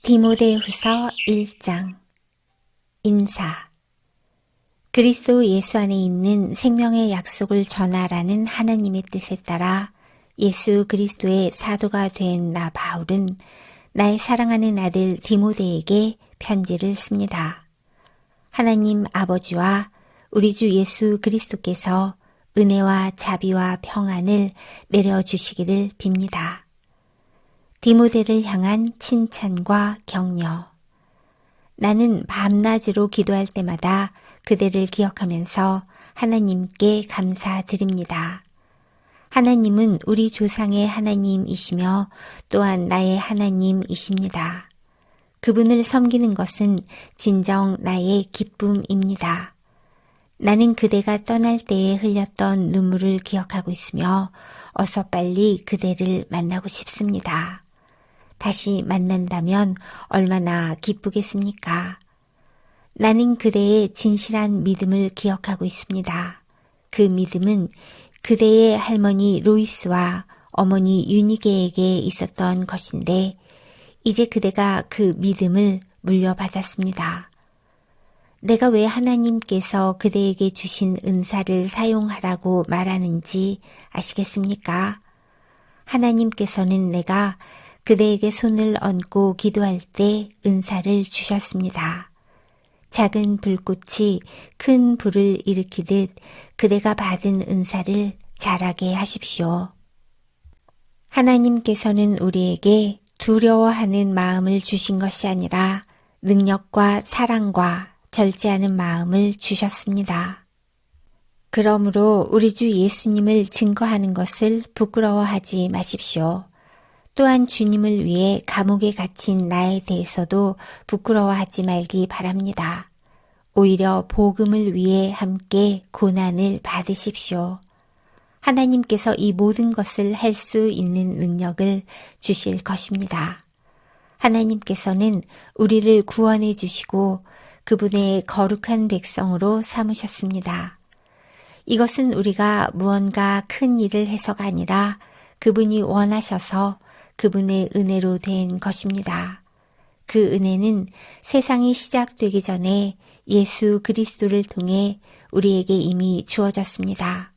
디모데후서 1장 인사. 그리스도 예수 안에 있는 생명의 약속을 전하라는 하나님의 뜻에 따라 예수 그리스도의 사도가 된 나 바울은 나의 사랑하는 아들 디모데에게 편지를 씁니다. 하나님 아버지와 우리 주 예수 그리스도께서 은혜와 자비와 평안을 내려주시기를 빕니다. 디모데를 향한 칭찬과 격려. 나는 밤낮으로 기도할 때마다 그대를 기억하면서 하나님께 감사드립니다. 하나님은 우리 조상의 하나님이시며 또한 나의 하나님이십니다. 그분을 섬기는 것은 진정 나의 기쁨입니다. 나는 그대가 떠날 때에 흘렸던 눈물을 기억하고 있으며 어서 빨리 그대를 만나고 싶습니다. 다시 만난다면 얼마나 기쁘겠습니까? 나는 그대의 진실한 믿음을 기억하고 있습니다. 그 믿음은 그대의 할머니 로이스와 어머니 유니게에게 있었던 것인데 이제 그대가 그 믿음을 물려받았습니다. 내가 왜 하나님께서 그대에게 주신 은사를 사용하라고 말하는지 아시겠습니까? 하나님께서는 내가 그대에게 손을 얹고 기도할 때 은사를 주셨습니다. 작은 불꽃이 큰 불을 일으키듯 그대가 받은 은사를 자라게 하십시오. 하나님께서는 우리에게 두려워하는 마음을 주신 것이 아니라 능력과 사랑과 절제하는 마음을 주셨습니다. 그러므로 우리 주 예수님을 증거하는 것을 부끄러워하지 마십시오. 또한 주님을 위해 감옥에 갇힌 나에 대해서도 부끄러워하지 말기 바랍니다. 오히려 복음을 위해 함께 고난을 받으십시오. 하나님께서 이 모든 것을 할 수 있는 능력을 주실 것입니다. 하나님께서는 우리를 구원해 주시고 그분의 거룩한 백성으로 삼으셨습니다. 이것은 우리가 무언가 큰 일을 해서가 아니라 그분이 원하셔서 그분의 은혜로 된 것입니다. 그 은혜는 세상이 시작되기 전에 예수 그리스도를 통해 우리에게 이미 주어졌습니다.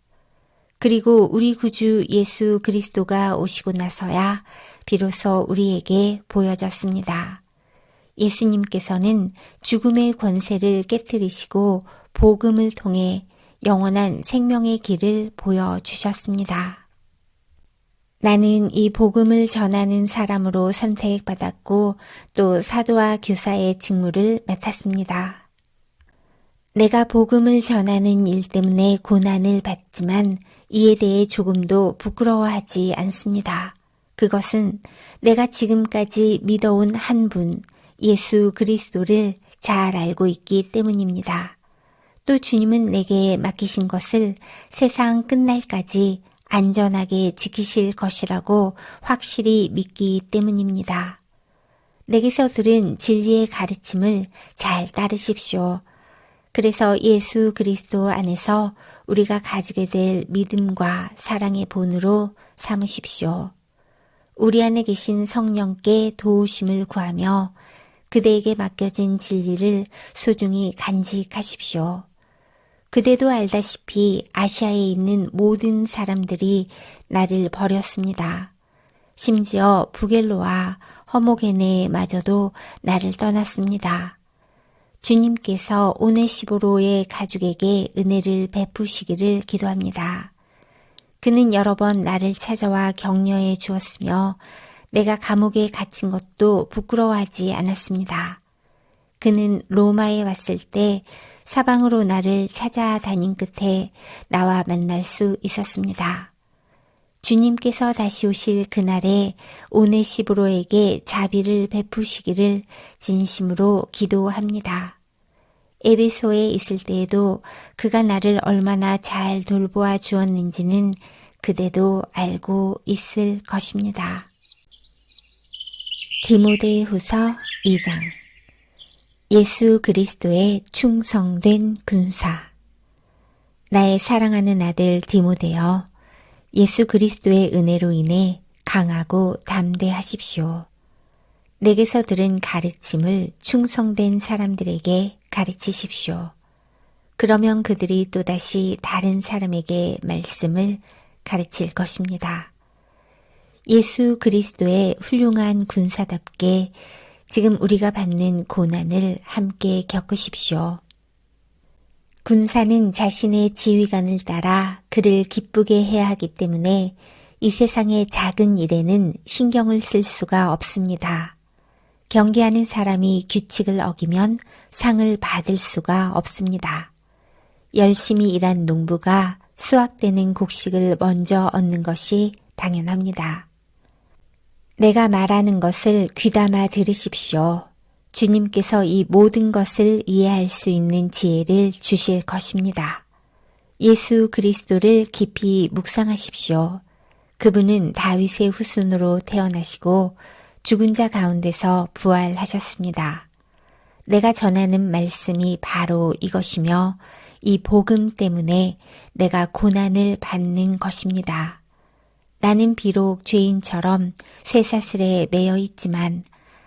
그리고 우리 구주 예수 그리스도가 오시고 나서야 비로소 우리에게 보여졌습니다. 예수님께서는 죽음의 권세를 깨뜨리시고 복음을 통해 영원한 생명의 길을 보여주셨습니다. 나는 이 복음을 전하는 사람으로 선택받았고 또 사도와 교사의 직무를 맡았습니다. 내가 복음을 전하는 일 때문에 고난을 받지만 이에 대해 조금도 부끄러워하지 않습니다. 그것은 내가 지금까지 믿어온 한 분, 예수 그리스도를 잘 알고 있기 때문입니다. 또 주님은 내게 맡기신 것을 세상 끝날까지 안전하게 지키실 것이라고 확실히 믿기 때문입니다. 내게서 들은 진리의 가르침을 잘 따르십시오. 그래서 예수 그리스도 안에서 우리가 가지게 될 믿음과 사랑의 본으로 삼으십시오. 우리 안에 계신 성령께 도우심을 구하며 그대에게 맡겨진 진리를 소중히 간직하십시오. 그대도 알다시피 아시아에 있는 모든 사람들이 나를 버렸습니다. 심지어 부겔로와 허모게네마저도 나를 떠났습니다. 주님께서 오네시보로의 가족에게 은혜를 베푸시기를 기도합니다. 그는 여러 번 나를 찾아와 격려해 주었으며 내가 감옥에 갇힌 것도 부끄러워하지 않았습니다. 그는 로마에 왔을 때 사방으로 나를 찾아다닌 끝에 나와 만날 수 있었습니다. 주님께서 다시 오실 그날에 오네시보로에게 자비를 베푸시기를 진심으로 기도합니다. 에베소에 있을 때에도 그가 나를 얼마나 잘 돌보아 주었는지는 그대도 알고 있을 것입니다. 디모데후서 2장. 예수 그리스도의 충성된 군사. 나의 사랑하는 아들 디모데여, 예수 그리스도의 은혜로 인해 강하고 담대하십시오. 내게서 들은 가르침을 충성된 사람들에게 가르치십시오. 그러면 그들이 또다시 다른 사람에게 말씀을 가르칠 것입니다. 예수 그리스도의 훌륭한 군사답게 지금 우리가 받는 고난을 함께 겪으십시오. 군사는 자신의 지휘관을 따라 그를 기쁘게 해야 하기 때문에 이 세상의 작은 일에는 신경을 쓸 수가 없습니다. 경계하는 사람이 규칙을 어기면 상을 받을 수가 없습니다. 열심히 일한 농부가 수확되는 곡식을 먼저 얻는 것이 당연합니다. 내가 말하는 것을 귀담아 들으십시오. 주님께서 이 모든 것을 이해할 수 있는 지혜를 주실 것입니다. 예수 그리스도를 깊이 묵상하십시오. 그분은 다윗의 후손으로 태어나시고 죽은 자 가운데서 부활하셨습니다. 내가 전하는 말씀이 바로 이것이며 이 복음 때문에 내가 고난을 받는 것입니다. 나는 비록 죄인처럼 쇠사슬에 매여 있지만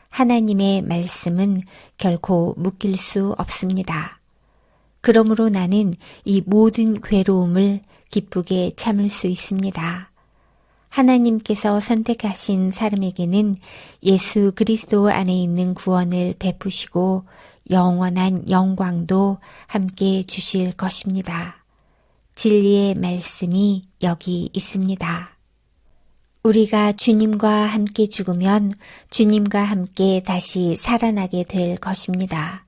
하나님의 말씀은 결코 묶일 수 없습니다. 그러므로 나는 이 모든 괴로움을 기쁘게 참을 수 있습니다. 하나님께서 선택하신 사람에게는 예수 그리스도 안에 있는 구원을 베푸시고 영원한 영광도 함께 주실 것입니다. 진리의 말씀이 여기 있습니다. 우리가 주님과 함께 죽으면 주님과 함께 다시 살아나게 될 것입니다.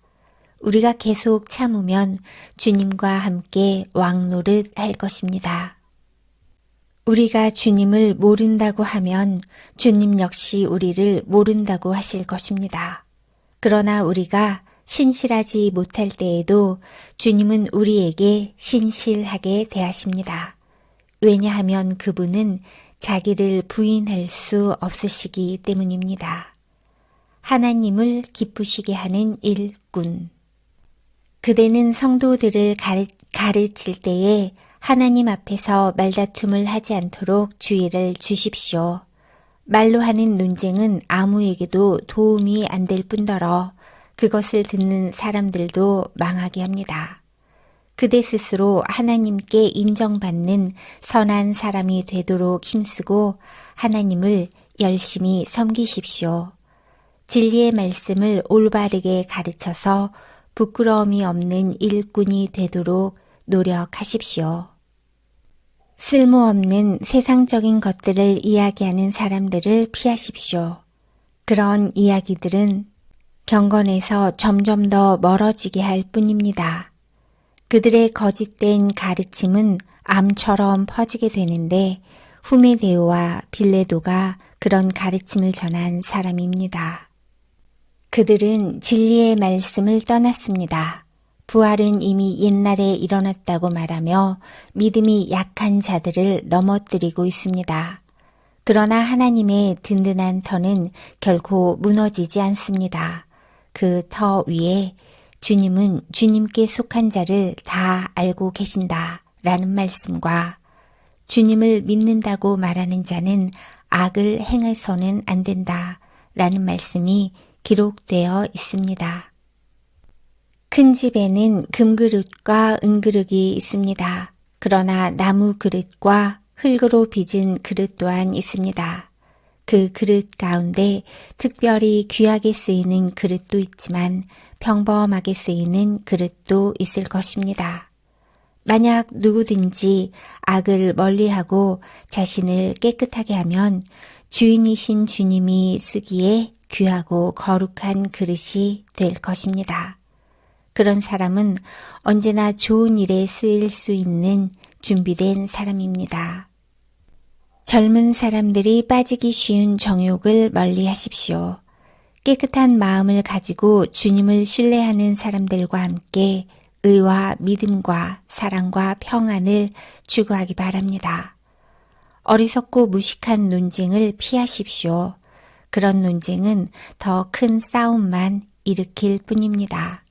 우리가 계속 참으면 주님과 함께 왕노릇 할 것입니다. 우리가 주님을 모른다고 하면 주님 역시 우리를 모른다고 하실 것입니다. 그러나 우리가 신실하지 못할 때에도 주님은 우리에게 신실하게 대하십니다. 왜냐하면 그분은 자기를 부인할 수 없으시기 때문입니다. 하나님을 기쁘시게 하는 일꾼. 그대는 성도들을 가르칠 때에 하나님 앞에서 말다툼을 하지 않도록 주의를 주십시오. 말로 하는 논쟁은 아무에게도 도움이 안 될 뿐더러 그것을 듣는 사람들도 망하게 합니다. 그대 스스로 하나님께 인정받는 선한 사람이 되도록 힘쓰고 하나님을 열심히 섬기십시오. 진리의 말씀을 올바르게 가르쳐서 부끄러움이 없는 일꾼이 되도록 노력하십시오. 쓸모없는 세상적인 것들을 이야기하는 사람들을 피하십시오. 그런 이야기들은 경건에서 점점 더 멀어지게 할 뿐입니다. 그들의 거짓된 가르침은 암처럼 퍼지게 되는데 후메네오와 빌레도가 그런 가르침을 전한 사람입니다. 그들은 진리의 말씀을 떠났습니다. 부활은 이미 옛날에 일어났다고 말하며 믿음이 약한 자들을 넘어뜨리고 있습니다. 그러나 하나님의 든든한 터는 결코 무너지지 않습니다. 그 터 위에 주님은 주님께 속한 자를 다 알고 계신다 라는 말씀과 주님을 믿는다고 말하는 자는 악을 행해서는 안 된다 라는 말씀이 기록되어 있습니다. 큰 집에는 금그릇과 은그릇이 있습니다. 그러나 나무 그릇과 흙으로 빚은 그릇 또한 있습니다. 그 그릇 가운데 특별히 귀하게 쓰이는 그릇도 있지만 평범하게 쓰이는 그릇도 있을 것입니다. 만약 누구든지 악을 멀리하고 자신을 깨끗하게 하면 주인이신 주님이 쓰기에 귀하고 거룩한 그릇이 될 것입니다. 그런 사람은 언제나 좋은 일에 쓰일 수 있는 준비된 사람입니다. 젊은 사람들이 빠지기 쉬운 정욕을 멀리 하십시오. 깨끗한 마음을 가지고 주님을 신뢰하는 사람들과 함께 의와 믿음과 사랑과 평안을 추구하기 바랍니다. 어리석고 무식한 논쟁을 피하십시오. 그런 논쟁은 더 큰 싸움만 일으킬 뿐입니다.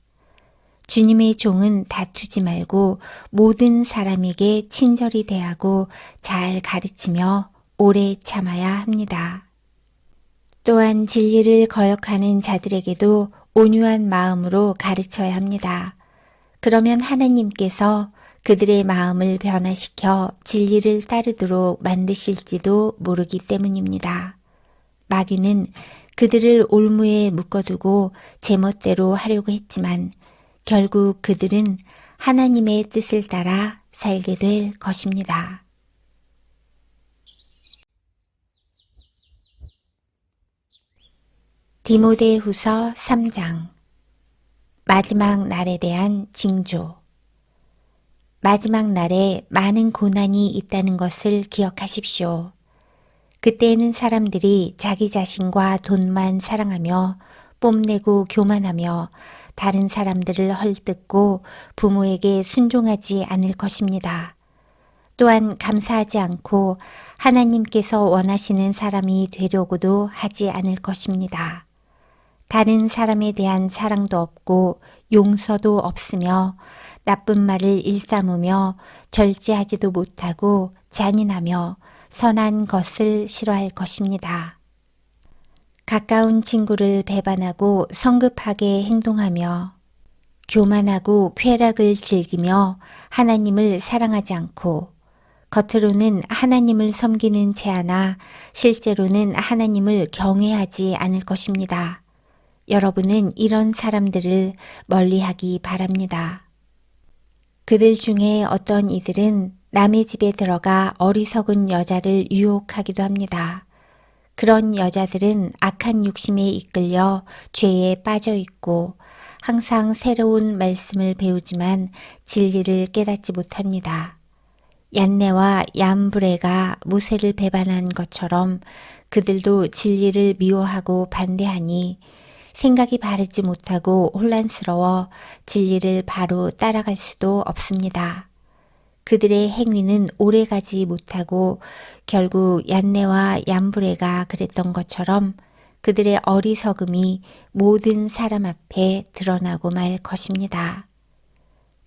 주님의 종은 다투지 말고 모든 사람에게 친절히 대하고 잘 가르치며 오래 참아야 합니다. 또한 진리를 거역하는 자들에게도 온유한 마음으로 가르쳐야 합니다. 그러면 하나님께서 그들의 마음을 변화시켜 진리를 따르도록 만드실지도 모르기 때문입니다. 마귀는 그들을 올무에 묶어두고 제멋대로 하려고 했지만 결국 그들은 하나님의 뜻을 따라 살게 될 것입니다. 디모데후서 3장 마지막 날에 대한 징조. 마지막 날에 많은 고난이 있다는 것을 기억하십시오. 그때에는 사람들이 자기 자신과 돈만 사랑하며 뽐내고 교만하며 다른 사람들을 헐뜯고 부모에게 순종하지 않을 것입니다. 또한 감사하지 않고 하나님께서 원하시는 사람이 되려고도 하지 않을 것입니다. 다른 사람에 대한 사랑도 없고 용서도 없으며 나쁜 말을 일삼으며 절제하지도 못하고 잔인하며 선한 것을 싫어할 것입니다. 가까운 친구를 배반하고 성급하게 행동하며 교만하고 쾌락을 즐기며 하나님을 사랑하지 않고 겉으로는 하나님을 섬기는 채 하나 실제로는 하나님을 경외하지 않을 것입니다. 여러분은 이런 사람들을 멀리하기 바랍니다. 그들 중에 어떤 이들은 남의 집에 들어가 어리석은 여자를 유혹하기도 합니다. 그런 여자들은 악한 욕심에 이끌려 죄에 빠져 있고 항상 새로운 말씀을 배우지만 진리를 깨닫지 못합니다. 얀네와 얀브레가 모세를 배반한 것처럼 그들도 진리를 미워하고 반대하니 생각이 바르지 못하고 혼란스러워 진리를 바로 따라갈 수도 없습니다. 그들의 행위는 오래가지 못하고 결국 얀네와 얀브레가 그랬던 것처럼 그들의 어리석음이 모든 사람 앞에 드러나고 말 것입니다.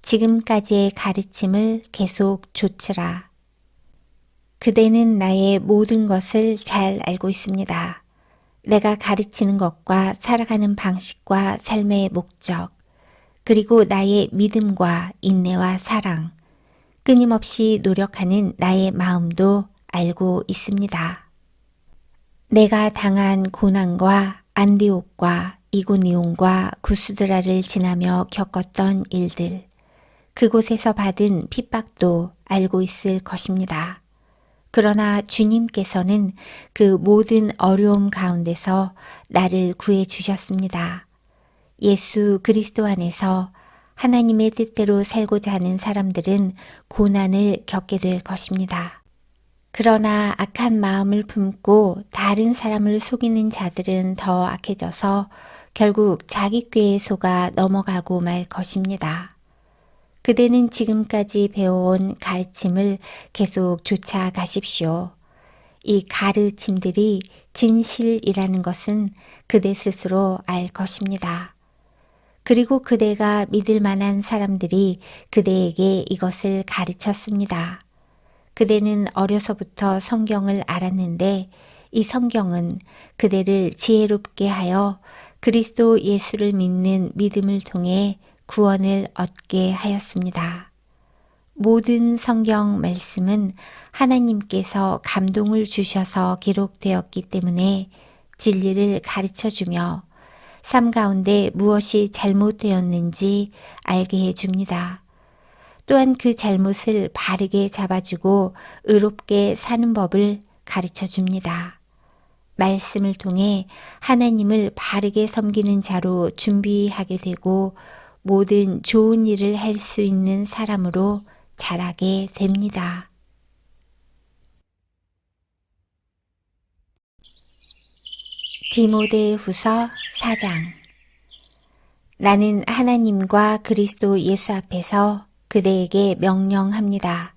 지금까지의 가르침을 계속 좇으라. 그대는 나의 모든 것을 잘 알고 있습니다. 내가 가르치는 것과 살아가는 방식과 삶의 목적, 그리고 나의 믿음과 인내와 사랑, 끊임없이 노력하는 나의 마음도 알고 있습니다. 내가 당한 고난과 안디옥과 이고니온과 구스드라를 지나며 겪었던 일들, 그곳에서 받은 핍박도 알고 있을 것입니다. 그러나 주님께서는 그 모든 어려움 가운데서 나를 구해 주셨습니다. 예수 그리스도 안에서 하나님의 뜻대로 살고자 하는 사람들은 고난을 겪게 될 것입니다. 그러나 악한 마음을 품고 다른 사람을 속이는 자들은 더 악해져서 결국 자기 꾀에 속아 넘어가고 말 것입니다. 그대는 지금까지 배워온 가르침을 계속 쫓아가십시오. 이 가르침들이 진실이라는 것은 그대 스스로 알 것입니다. 그리고 그대가 믿을 만한 사람들이 그대에게 이것을 가르쳤습니다. 그대는 어려서부터 성경을 알았는데 이 성경은 그대를 지혜롭게 하여 그리스도 예수를 믿는 믿음을 통해 구원을 얻게 하였습니다. 모든 성경 말씀은 하나님께서 감동을 주셔서 기록되었기 때문에 진리를 가르쳐주며 삶 가운데 무엇이 잘못되었는지 알게 해줍니다. 또한 그 잘못을 바르게 잡아주고 의롭게 사는 법을 가르쳐줍니다. 말씀을 통해 하나님을 바르게 섬기는 자로 준비하게 되고 모든 좋은 일을 할 수 있는 사람으로 자라게 됩니다. 디모데후서 4장. 나는 하나님과 그리스도 예수 앞에서 그대에게 명령합니다.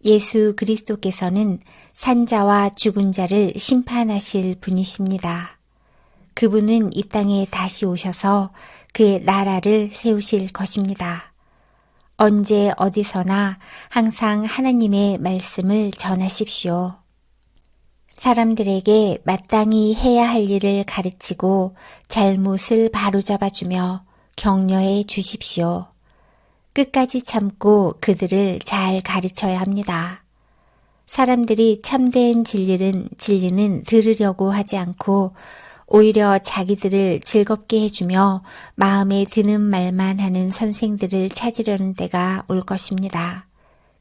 예수 그리스도께서는 산자와 죽은 자를 심판하실 분이십니다. 그분은 이 땅에 다시 오셔서 그의 나라를 세우실 것입니다. 언제 어디서나 항상 하나님의 말씀을 전하십시오. 사람들에게 마땅히 해야 할 일을 가르치고 잘못을 바로잡아주며 격려해 주십시오. 끝까지 참고 그들을 잘 가르쳐야 합니다. 사람들이 참된 진리는 들으려고 하지 않고 오히려 자기들을 즐겁게 해주며 마음에 드는 말만 하는 선생들을 찾으려는 때가 올 것입니다.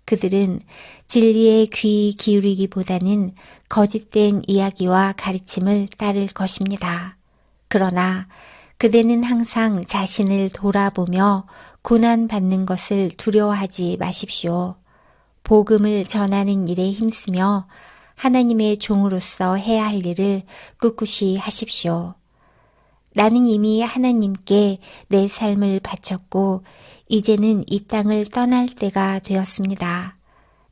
그들은 진리에 귀 기울이기보다는 거짓된 이야기와 가르침을 따를 것입니다. 그러나 그대는 항상 자신을 돌아보며 고난받는 것을 두려워하지 마십시오. 복음을 전하는 일에 힘쓰며 하나님의 종으로서 해야 할 일을 꿋꿋이 하십시오. 나는 이미 하나님께 내 삶을 바쳤고 이제는 이 땅을 떠날 때가 되었습니다.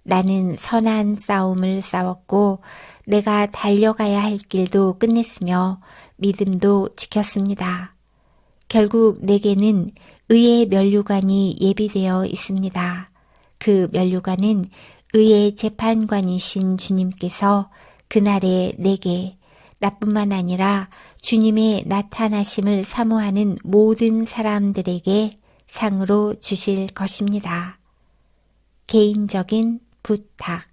나는 선한 싸움을 싸웠고 내가 달려가야 할 길도 끝냈으며 믿음도 지켰습니다. 결국 내게는 의의 면류관이 예비되어 있습니다. 그 면류관은 의의 재판관이신 주님께서 그날에 내게 나뿐만 아니라 주님의 나타나심을 사모하는 모든 사람들에게 상으로 주실 것입니다. 개인적인 부탁.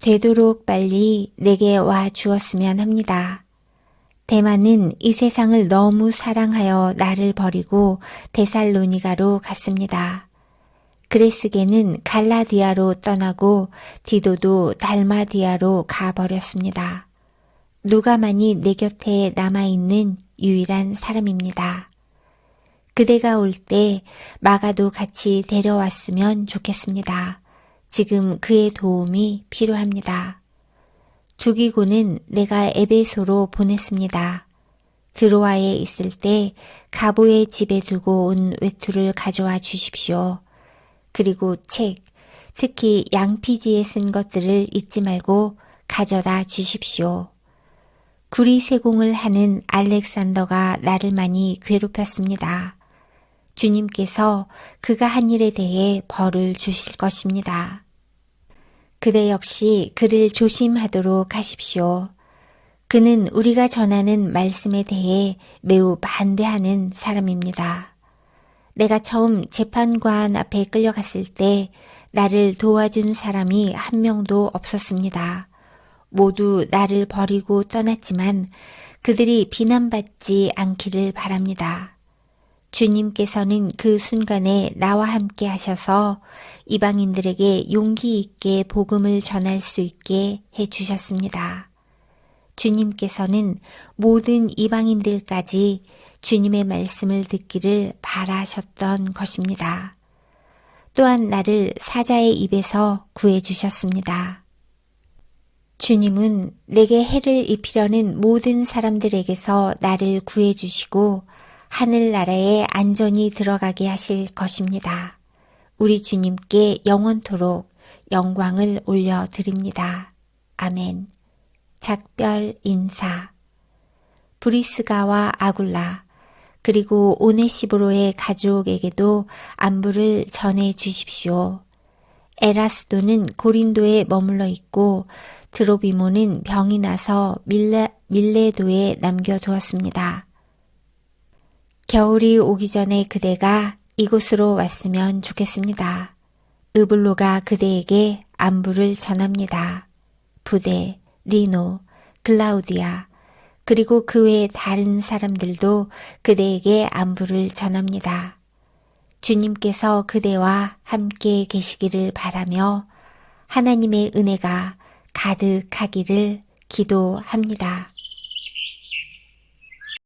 되도록 빨리 내게 와 주었으면 합니다. 대만은 이 세상을 너무 사랑하여 나를 버리고 데살로니가로 갔습니다. 그레스게는 갈라디아로 떠나고 디도도 달마디아로 가버렸습니다. 누가만이 내 곁에 남아있는 유일한 사람입니다. 그대가 올 때 마가도 같이 데려왔으면 좋겠습니다. 지금 그의 도움이 필요합니다. 두기고는 내가 에베소로 보냈습니다. 드로아에 있을 때 가보의 집에 두고 온 외투를 가져와 주십시오. 그리고 책, 특히 양피지에 쓴 것들을 잊지 말고 가져다 주십시오. 구리세공을 하는 알렉산더가 나를 많이 괴롭혔습니다. 주님께서 그가 한 일에 대해 벌을 주실 것입니다. 그대 역시 그를 조심하도록 하십시오. 그는 우리가 전하는 말씀에 대해 매우 반대하는 사람입니다. 내가 처음 재판관 앞에 끌려갔을 때 나를 도와준 사람이 한 명도 없었습니다. 모두 나를 버리고 떠났지만 그들이 비난받지 않기를 바랍니다. 주님께서는 그 순간에 나와 함께 하셔서 이방인들에게 용기 있게 복음을 전할 수 있게 해주셨습니다. 주님께서는 모든 이방인들까지 주님의 말씀을 듣기를 바라셨던 것입니다. 또한 나를 사자의 입에서 구해주셨습니다. 주님은 내게 해를 입히려는 모든 사람들에게서 나를 구해주시고 하늘나라에 안전히 들어가게 하실 것입니다. 우리 주님께 영원토록 영광을 올려드립니다. 아멘. 작별 인사. 브리스가와 아굴라 그리고 오네시브로의 가족에게도 안부를 전해 주십시오. 에라스도는 고린도에 머물러 있고 드로비모는 병이 나서 밀레도에 남겨두었습니다. 겨울이 오기 전에 그대가 이곳으로 왔으면 좋겠습니다. 으블로가 그대에게 안부를 전합니다. 부대, 리노, 클라우디아, 그리고 그 외 다른 사람들도 그대에게 안부를 전합니다. 주님께서 그대와 함께 계시기를 바라며 하나님의 은혜가 가득하기를 기도합니다.